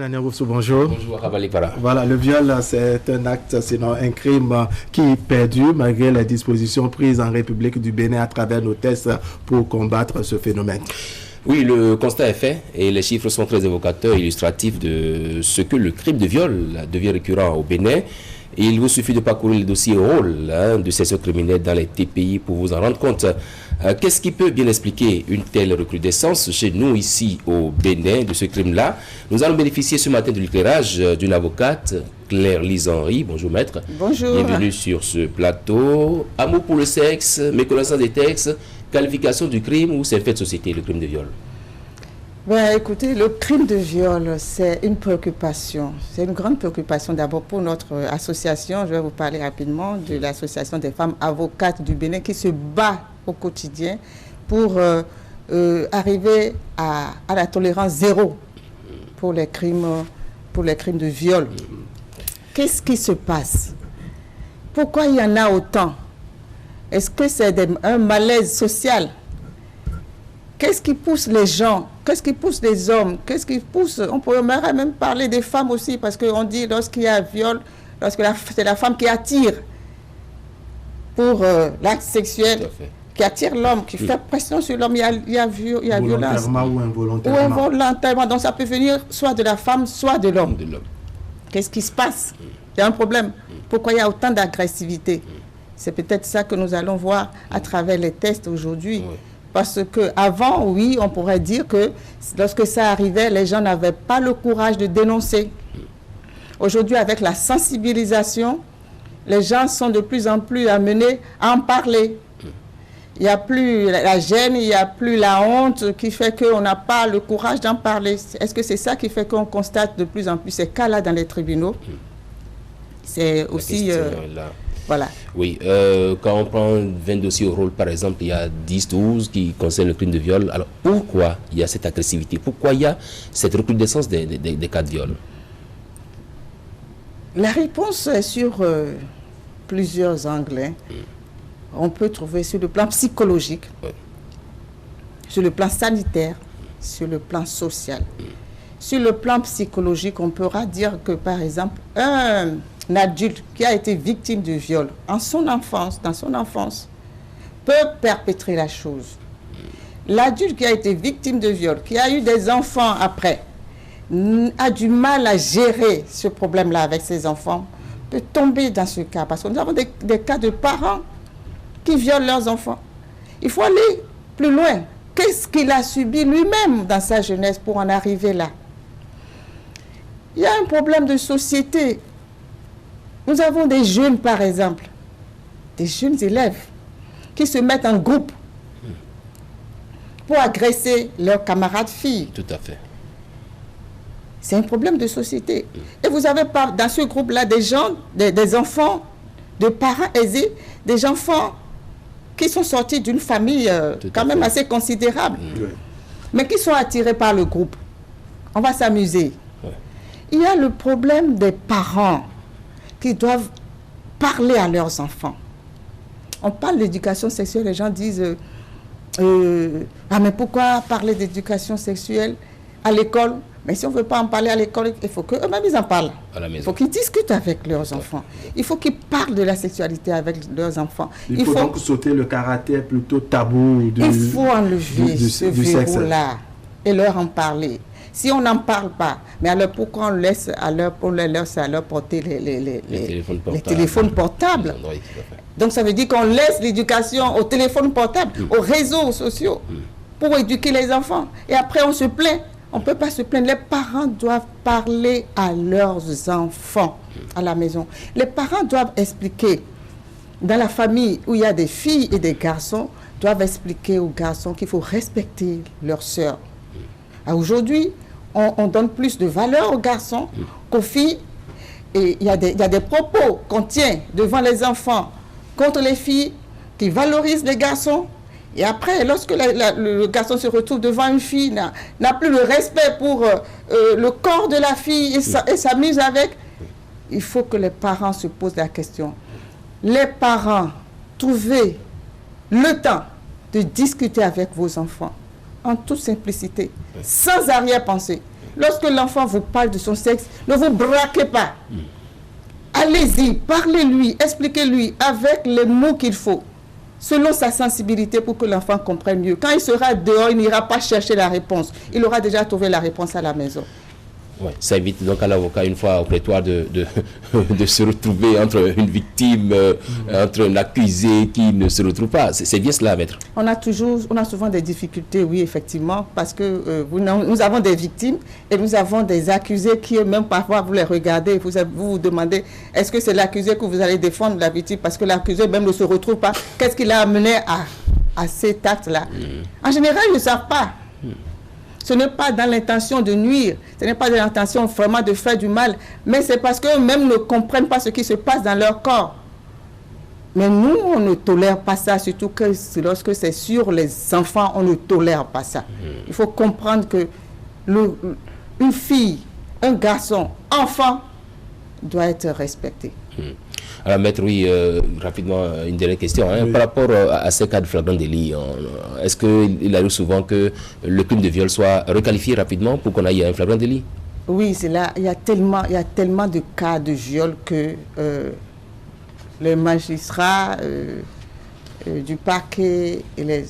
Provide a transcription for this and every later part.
Alain Rousseau, bonjour. Bonjour, Ravalipara. Voilà, le viol, c'est un acte, sinon un crime qui perdure malgré les dispositions prises en République du Bénin à travers nos tests pour combattre ce phénomène. Oui, le constat est fait et les chiffres sont très évocateurs, illustratifs de ce que le crime de viol devient récurrent au Bénin. Et il vous suffit de parcourir le dossier rôle de ces criminels dans les TPI pour vous en rendre compte. Qu'est-ce qui peut bien expliquer une telle recrudescence chez nous ici au Bénin de ce crime-là? Nous allons bénéficier ce matin de l'éclairage d'une avocate, Claire-Lise Henry. Bonjour maître. Bonjour. Bienvenue sur ce plateau. Amour pour le sexe, méconnaissance des textes, qualification du crime ou c'est un fait de société, le crime de viol? Ben, écoutez, le crime de viol, c'est une préoccupation. C'est une grande préoccupation d'abord pour notre association. Je vais vous parler rapidement de l'association des femmes avocates du Bénin qui se bat au quotidien pour arriver à la tolérance zéro pour les crimes de viol. Qu'est-ce qui se passe? Pourquoi il y en a autant? Est-ce que c'est un malaise social? Qu'est-ce qui pousse les gens? Qu'est-ce qui pousse les hommes? Qu'est-ce qui pousse? On pourrait même parler des femmes aussi, parce qu'on dit lorsqu'il y a viol, c'est la femme qui attire pour l'acte sexuel, qui attire l'homme, qui fait pression sur l'homme, il y a violence. Volontairement ou involontairement. Ou involontairement. Donc ça peut venir soit de la femme, soit de l'homme. Qu'est-ce qui se passe? Il y a un problème. Pourquoi il y a autant d'agressivité? C'est peut-être ça que nous allons voir à travers les tests aujourd'hui. Oui. Parce qu'avant, oui, on pourrait dire que lorsque ça arrivait, les gens n'avaient pas le courage de dénoncer. Aujourd'hui, avec la sensibilisation, les gens sont de plus en plus amenés à en parler. Il n'y a plus la gêne, il n'y a plus la honte qui fait qu'on n'a pas le courage d'en parler. Est-ce que c'est ça qui fait qu'on constate de plus en plus ces cas-là dans les tribunaux? C'est aussi... Voilà. Oui, quand on prend 20 dossiers au rôle, par exemple, il y a 10-12 qui concernent le crime de viol. Alors, pourquoi il y a cette agressivité? Pourquoi il y a cette recrudescence des cas de viol? La réponse est sur plusieurs angles. On peut trouver sur le plan psychologique, sur le plan sanitaire, sur le plan social. Sur le plan psychologique, on pourra dire que, par exemple, un adulte qui a été victime de viol dans son enfance, peut perpétrer la chose. L'adulte qui a été victime de viol, qui a eu des enfants après, a du mal à gérer ce problème-là avec ses enfants, peut tomber dans ce cas. Parce que nous avons des cas de parents qui violent leurs enfants. Il faut aller plus loin. Qu'est-ce qu'il a subi lui-même dans sa jeunesse pour en arriver là? Il y a un problème de société. Nous avons des jeunes, par exemple, des jeunes élèves qui se mettent en groupe pour agresser leurs camarades filles. Tout à fait. C'est un problème de société. Et vous avez dans ce groupe-là des gens, des enfants, de parents aisés, des enfants qui sont sortis d'une famille quand même assez considérable, mais qui sont attirés par le groupe. On va s'amuser. Il y a le problème des parents qui doivent parler à leurs enfants. On parle d'éducation sexuelle, les gens disent ah mais pourquoi parler d'éducation sexuelle à l'école? Mais si on ne veut pas en parler à l'école, il faut qu'eux-mêmes ils en parlent. Il faut qu'ils discutent avec leurs enfants. Il faut qu'ils parlent de la sexualité avec leurs enfants. Il faut donc sauter le caractère plutôt tabou il faut enlever ce verrou-là et leur en parler. Si on n'en parle pas, mais alors pourquoi on laisse à leur porter les téléphones portables? Donc ça veut dire qu'on laisse l'éducation aux téléphones portables, aux réseaux sociaux, pour éduquer les enfants. Et après on se plaint. On ne peut pas se plaindre. Les parents doivent parler à leurs enfants à la maison. Les parents doivent expliquer. Dans la famille où il y a des filles et des garçons, doivent expliquer aux garçons qu'il faut respecter leurs sœurs. Aujourd'hui, on donne plus de valeur aux garçons qu'aux filles. Et il y a des propos qu'on tient devant les enfants contre les filles qui valorisent les garçons. Et après, lorsque le garçon se retrouve devant une fille, n'a plus le respect pour le corps de la fille et s'amuse avec, il faut que les parents se posent la question. Les parents, trouvez le temps de discuter avec vos enfants en toute simplicité, sans arrière-pensée. lorsque l'enfant vous parle de son sexe, ne vous braquez pas. Allez-y, parlez-lui, expliquez-lui avec les mots qu'il faut, selon sa sensibilité pour que l'enfant comprenne mieux. Quand il sera dehors, il n'ira pas chercher la réponse. Il aura déjà trouvé la réponse à la maison. Ouais, ça évite donc à l'avocat, une fois au prétoire, de se retrouver entre une victime, entre un accusé qui ne se retrouve pas. C'est bien cela, maître. On a souvent des difficultés, oui, effectivement, parce que nous avons des victimes et nous avons des accusés qui, même parfois, vous les regardez, vous vous demandez, est-ce que c'est l'accusé que vous allez défendre, la victime, parce que l'accusé même ne se retrouve pas. Qu'est-ce qui l'a amené à cet acte-là? En général, ils ne savent pas. Ce n'est pas dans l'intention de nuire, ce n'est pas dans l'intention vraiment de faire du mal, mais c'est parce qu'eux-mêmes ne comprennent pas ce qui se passe dans leur corps. Mais nous, on ne tolère pas ça, surtout que lorsque c'est sur les enfants, on ne tolère pas ça. Il faut comprendre que une fille, un garçon, enfant, doit être respecté. Alors, maître, oui, rapidement, une dernière question. Hein, oui. Par rapport à ces cas de flagrant délit, est-ce qu'il arrive souvent que le crime de viol soit requalifié rapidement pour qu'on aille à un flagrant délit? Oui, c'est là. Il y a tellement de cas de viol que les magistrats du parquet et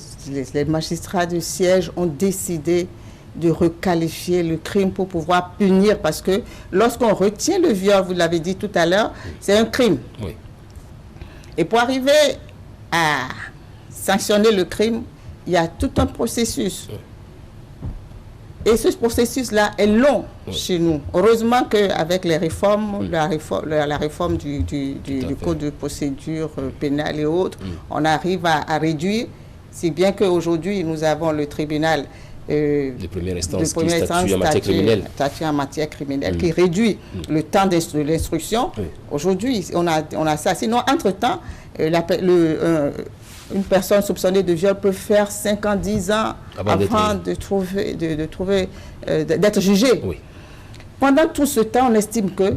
les magistrats du siège ont décidé de requalifier le crime pour pouvoir punir, parce que lorsqu'on retient le viol, vous l'avez dit tout à l'heure, c'est un crime. Oui. Et pour arriver à sanctionner le crime, il y a tout un processus. Oui. Et ce processus-là est long chez nous. Heureusement qu'avec les réformes, la réforme du Code de procédure pénale et autres, on arrive à réduire, si bien qu'aujourd'hui, nous avons le tribunal de première instance qui statue en matière criminelle, qui réduit le temps de l'instruction. Oui. Aujourd'hui, on a ça. Sinon, entre-temps, une personne soupçonnée de viol peut faire 5 ans, 10 ans avant d'être jugée. Oui. Pendant tout ce temps, on estime que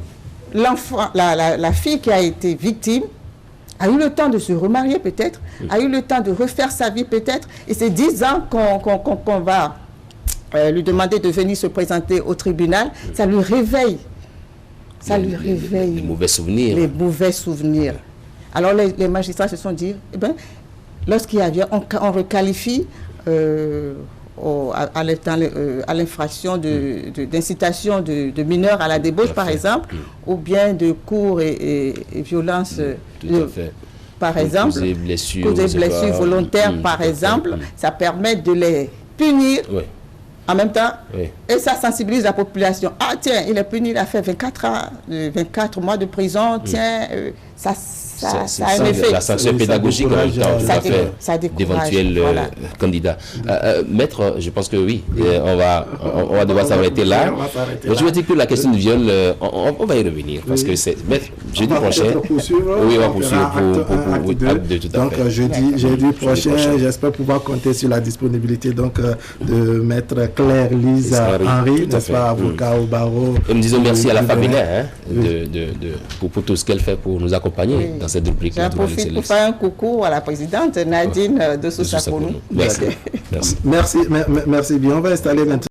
l'enfant, la fille qui a été victime a eu le temps de se remarier peut-être, a eu le temps de refaire sa vie peut-être, et c'est 10 ans qu'on va lui demander de venir se présenter au tribunal, ça lui réveille. Ça lui réveille les mauvais souvenirs. Les mauvais souvenirs. Alors les magistrats se sont dit, eh ben, lorsqu'il y a on requalifie à l'infraction d'incitation de mineurs à la débauche, par exemple, ou bien de coups et violences, par exemple, causes des blessures volontaires, par exemple, ça permet de les punir en même temps, et ça sensibilise la population. Ah tiens, il est puni, il a fait 24 mois de prison, tiens, ça a un effet. La sanction pédagogique en même temps d'éventuels candidats. Maître, je pense que oui, on va devoir s'arrêter là. Je veux dire que la question du viol, on va y revenir, parce que c'est jeudi prochain. Oui, on va poursuivre pour de tout à fait. Donc jeudi prochain, j'espère pouvoir compter sur la disponibilité de maître Claire-Lise Henry, n'est-ce pas, avocat au barreau. Et nous disons merci à la famille pour tout ce qu'elle fait pour nous accompagner dans cette rubrique. J'en profite pour faire un coucou à la présidente Nadine de Sousa Ponou. Merci. Merci bien. On va installer maintenant.